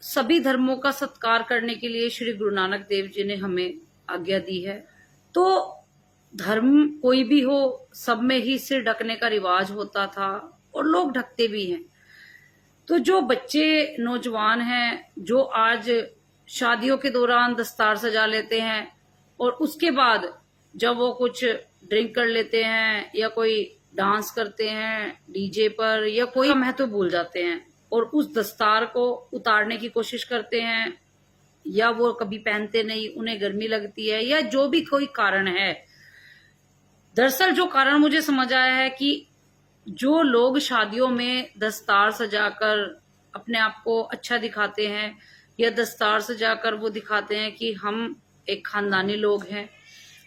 सभी धर्मों का सत्कार करने के लिए श्री गुरु नानक देव जी ने हमें आज्ञा दी है। तो धर्म कोई भी हो, सब में ही सिर ढकने का रिवाज होता था और लोग ढकते भी हैं। तो जो बच्चे नौजवान हैं जो आज शादियों के दौरान दस्तार सजा लेते हैं और उसके बाद जब वो कुछ ड्रिंक कर लेते हैं या कोई डांस करते हैं डीजे पर या कोई महत्व भूल जाते हैं और उस दस्तार को उतारने की कोशिश करते हैं, या वो कभी पहनते नहीं, उन्हें गर्मी लगती है, या जो भी कोई कारण है। दरअसल जो कारण मुझे समझ आया है कि जो लोग शादियों में दस्तार सजाकर अपने आप को अच्छा दिखाते हैं या दस्तार सजाकर वो दिखाते हैं कि हम एक खानदानी लोग हैं,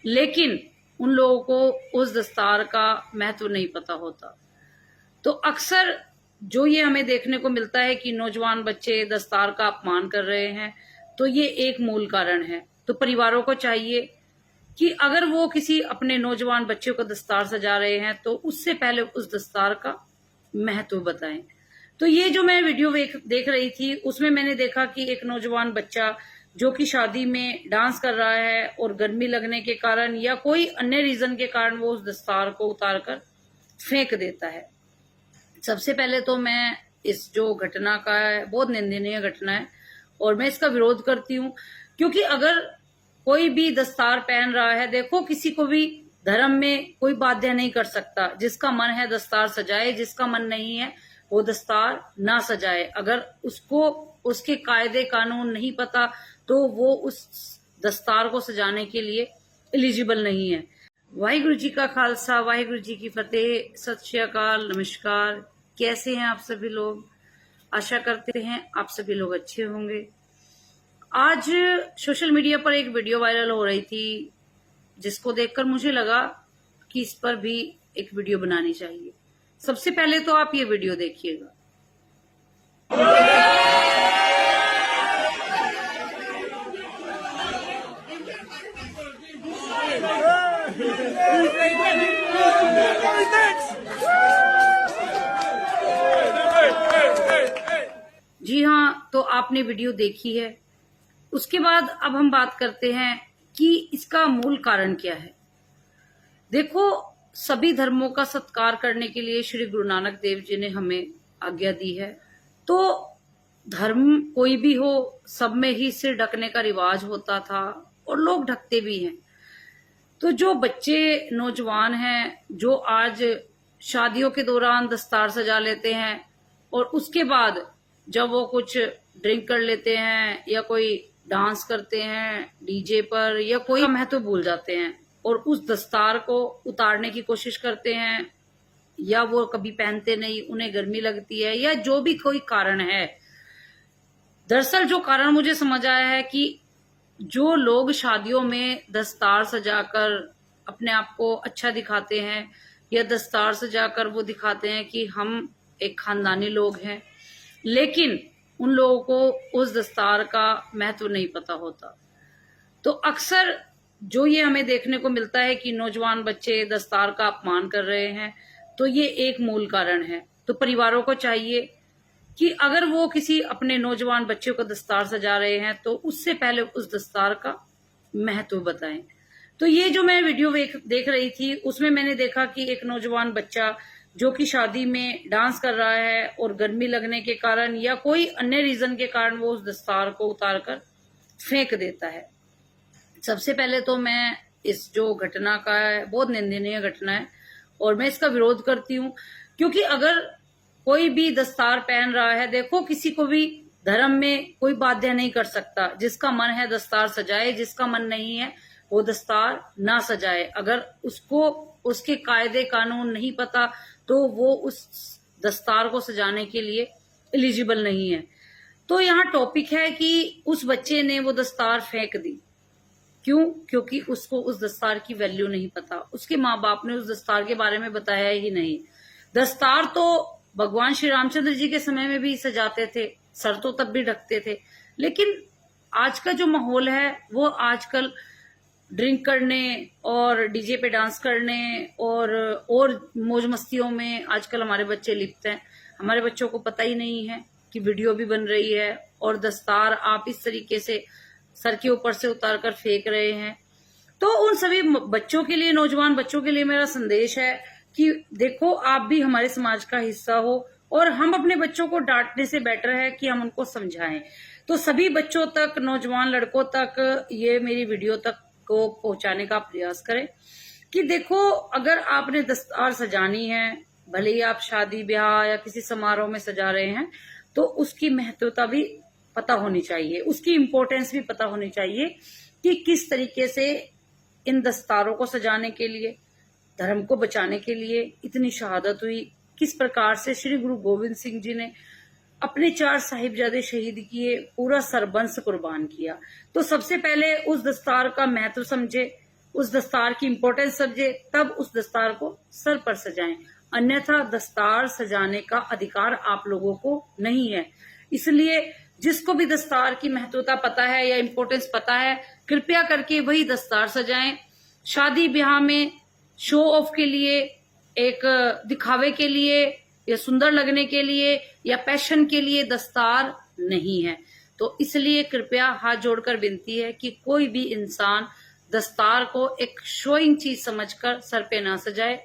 लेकिन उन लोगों को उस दस्तार का महत्व नहीं पता होता। तो अक्सर जो ये हमें देखने को मिलता है कि नौजवान बच्चे दस्तार का अपमान कर रहे हैं, तो ये एक मूल कारण है। तो परिवारों को चाहिए कि अगर वो किसी अपने नौजवान बच्चे को दस्तार सजा रहे हैं तो उससे पहले उस दस्तार का महत्व बताएं। तो ये जो मैं वीडियो देख रही थी उसमें मैंने देखा कि एक नौजवान बच्चा जो कि शादी में डांस कर रहा है और गर्मी लगने के कारण या कोई अन्य रीजन के कारण वो उस दस्तार को उतारकर फेंक देता है। सबसे पहले तो मैं इस जो घटना का है बहुत निंदनीय घटना है और मैं इसका विरोध करती हूँ, क्योंकि अगर कोई भी दस्तार पहन रहा है, देखो किसी को भी धर्म में कोई बाध्य नहीं कर सकता। जिसका मन है दस्तार सजाए, जिसका मन नहीं है वो दस्तार ना सजाए। अगर उसको उसके कायदे कानून नहीं पता तो वो उस दस्तार को सजाने के लिए एलिजिबल नहीं है। वाहिगुरु जी का खालसा, वाहिगुरु जी की फतेह। सत श्री अकाल, नमस्कार। कैसे हैं आप सभी लोग? आशा करते हैं आप सभी लोग अच्छे होंगे। आज सोशल मीडिया पर एक वीडियो वायरल हो रही थी जिसको देखकर मुझे लगा कि इस पर भी एक वीडियो बनानी चाहिए। सबसे पहले तो आप ये वीडियो देखिएगा। जी हाँ, तो आपने वीडियो देखी है। उसके बाद अब हम बात करते हैं कि इसका मूल कारण क्या है। देखो, सभी धर्मों का सत्कार करने के लिए श्री गुरु नानक देव जी ने हमें आज्ञा दी है। तो धर्म कोई भी हो, सब में ही सिर ढकने का रिवाज होता था और लोग ढकते भी हैं। तो जो बच्चे नौजवान हैं जो आज शादियों के दौरान दस्तार सजा लेते हैं और उसके बाद जब वो कुछ ड्रिंक कर लेते हैं या कोई डांस करते हैं डीजे पर या कोई महत्व भूल जाते हैं और उस दस्तार को उतारने की कोशिश करते हैं, या वो कभी पहनते नहीं, उन्हें गर्मी लगती है, या जो भी कोई कारण है। दरअसल जो कारण मुझे समझ आया है कि जो लोग शादियों में दस्तार सजाकर अपने आप को अच्छा दिखाते हैं या दस्तार सजाकर वो दिखाते हैं कि हम एक खानदानी लोग हैं, लेकिन उन लोगों को उस दस्तार का महत्व नहीं पता होता। तो अक्सर जो ये हमें देखने को मिलता है कि नौजवान बच्चे दस्तार का अपमान कर रहे हैं, तो ये एक मूल कारण है। तो परिवारों को चाहिए कि अगर वो किसी अपने नौजवान बच्चे को दस्तार सजा रहे हैं तो उससे पहले उस दस्तार का महत्व बताएं। तो ये जो मैं वीडियो देख रही थी उसमें मैंने देखा कि एक नौजवान बच्चा जो कि शादी में डांस कर रहा है और गर्मी लगने के कारण या कोई अन्य रीजन के कारण वो उस दस्तार को उतारकर फेंक देता है। सबसे पहले तो मैं इस जो घटना का है बहुत निंदनीय घटना है और मैं इसका विरोध करती हूँ, क्योंकि अगर कोई भी दस्तार पहन रहा है, देखो किसी को भी धर्म में कोई बाध्य नहीं कर सकता। जिसका मन है दस्तार सजाए, जिसका मन नहीं है वो दस्तार ना सजाए। अगर उसको उसके कायदे कानून नहीं पता तो वो उस दस्तार को सजाने के लिए एलिजिबल नहीं है। तो यहाँ टॉपिक है कि उस बच्चे ने वो दस्तार फेंक दी। क्यों? क्योंकि उसको उस दस्तार की वैल्यू नहीं पता। उसके माँ बाप ने उस दस्तार के बारे में बताया ही नहीं। दस्तार तो भगवान श्री रामचंद्र जी के समय में भी सजाते थे, सर तो तब भी ढकते थे, लेकिन आज का जो माहौल है वो आजकल ड्रिंक करने और डीजे पे डांस करने और मौज मस्तियों में आजकल हमारे बच्चे लिप्त हैं। हमारे बच्चों को पता ही नहीं है कि वीडियो भी बन रही है और दस्तार आप इस तरीके से सर के ऊपर से उतार कर फेंक रहे हैं। तो उन सभी बच्चों के लिए, नौजवान बच्चों के लिए मेरा संदेश है कि देखो, आप भी हमारे समाज का हिस्सा हो और हम अपने बच्चों को डांटने से बेटर है कि हम उनको समझाएं। तो सभी बच्चों तक, नौजवान लड़कों तक ये मेरी वीडियो तक को पहुंचाने का प्रयास करें कि देखो, अगर आपने दस्तार सजानी है, भले ही आप शादी ब्याह या किसी समारोह में सजा रहे हैं, तो उसकी महत्वता भी पता होनी चाहिए, उसकी इम्पोर्टेंस भी पता होनी चाहिए कि किस तरीके से इन दस्तारों को सजाने के लिए, धर्म को बचाने के लिए इतनी शहादत हुई, किस प्रकार से श्री गुरु गोविंद सिंह जी ने अपने 4 साहिबजादे शहीद किए, पूरा सरबंस कुर्बान किया। तो सबसे पहले उस दस्तार का महत्व समझे, उस दस्तार की इम्पोर्टेंस समझे, तब उस दस्तार को सर पर सजाएं। अन्यथा दस्तार सजाने का अधिकार आप लोगों को नहीं है। इसलिए जिसको भी दस्तार की महत्वता पता है या इम्पोर्टेंस पता है, कृपया करके वही दस्तार सजाएं। शादी ब्याह में शो ऑफ के लिए, एक दिखावे के लिए या सुंदर लगने के लिए या पैशन के लिए दस्तार नहीं है। तो इसलिए कृपया हाथ जोड़कर विनती है कि कोई भी इंसान दस्तार को एक शोइंग चीज समझकर सर पे ना सजाए,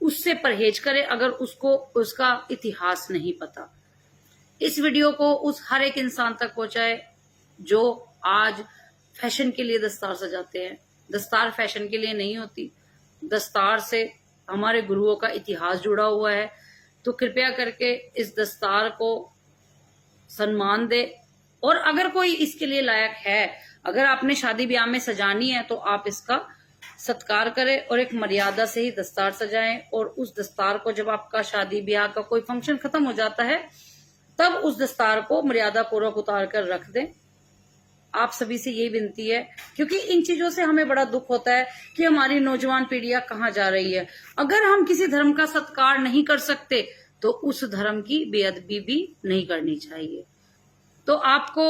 उससे परहेज करे अगर उसको उसका इतिहास नहीं पता। इस वीडियो को उस हर एक इंसान तक पहुंचाए जो आज फैशन के लिए दस्तार सजाते हैं। दस्तार फैशन के लिए नहीं होती, दस्तार से हमारे गुरुओं का इतिहास जुड़ा हुआ है। तो कृपया करके इस दस्तार को सम्मान दे, और अगर कोई इसके लिए लायक है, अगर आपने शादी ब्याह में सजानी है, तो आप इसका सत्कार करें और एक मर्यादा से ही दस्तार सजाएं। और उस दस्तार को जब आपका शादी ब्याह का कोई फंक्शन खत्म हो जाता है, तब उस दस्तार को मर्यादा पूर्वक उतार कर रख दें। आप सभी से यही विनती है, क्योंकि इन चीजों से हमें बड़ा दुख होता है कि हमारी नौजवान पीढ़ियां कहाँ जा रही है। अगर हम किसी धर्म का सत्कार नहीं कर सकते, तो उस धर्म की बेअदबी भी नहीं करनी चाहिए। तो आपको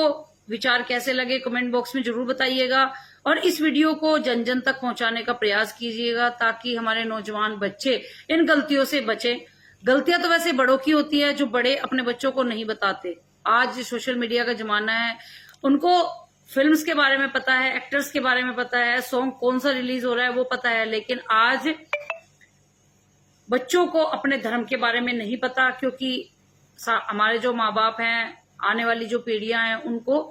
विचार कैसे लगे, कमेंट बॉक्स में जरूर बताइएगा, और इस वीडियो को जन जन तक पहुंचाने का प्रयास कीजिएगा, ताकि हमारे नौजवान बच्चे इन गलतियों से बचें। गलतियां तो वैसे बड़ों की होती है, जो बड़े अपने बच्चों को नहीं बताते। आज सोशल मीडिया का जमाना है, उनको फिल्म्स के बारे में पता है, एक्टर्स के बारे में पता है, सॉन्ग कौन सा रिलीज हो रहा है वो पता है, लेकिन आज बच्चों को अपने धर्म के बारे में नहीं पता, क्योंकि हमारे जो माँ बाप हैं, आने वाली जो पीढ़ियां हैं, उनको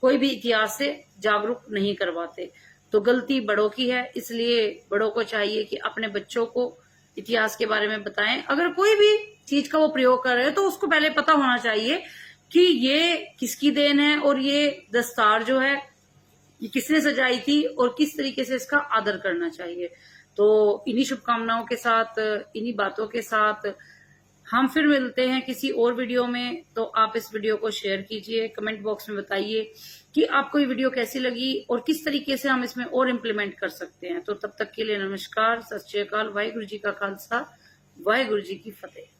कोई भी इतिहास से जागरूक नहीं करवाते। तो गलती बड़ों की है, इसलिए बड़ों को चाहिए कि अपने बच्चों को इतिहास के बारे में बताएं। अगर कोई भी चीज का वो प्रयोग कर रहे हैं, तो उसको पहले पता होना चाहिए कि ये किसकी देन है, और ये दस्तार जो है ये किसने सजाई थी, और किस तरीके से इसका आदर करना चाहिए। तो इन्हीं शुभकामनाओं के साथ, इन्हीं बातों के साथ हम फिर मिलते हैं किसी और वीडियो में। तो आप इस वीडियो को शेयर कीजिए, कमेंट बॉक्स में बताइए कि आपको ये वीडियो कैसी लगी और किस तरीके से हम इसमें और इम्प्लीमेंट कर सकते हैं। तो तब तक के लिए नमस्कार, सत श्री अकाल, वाहिगुरु जी का खालसा, वाहिगुरु जी की फतेह।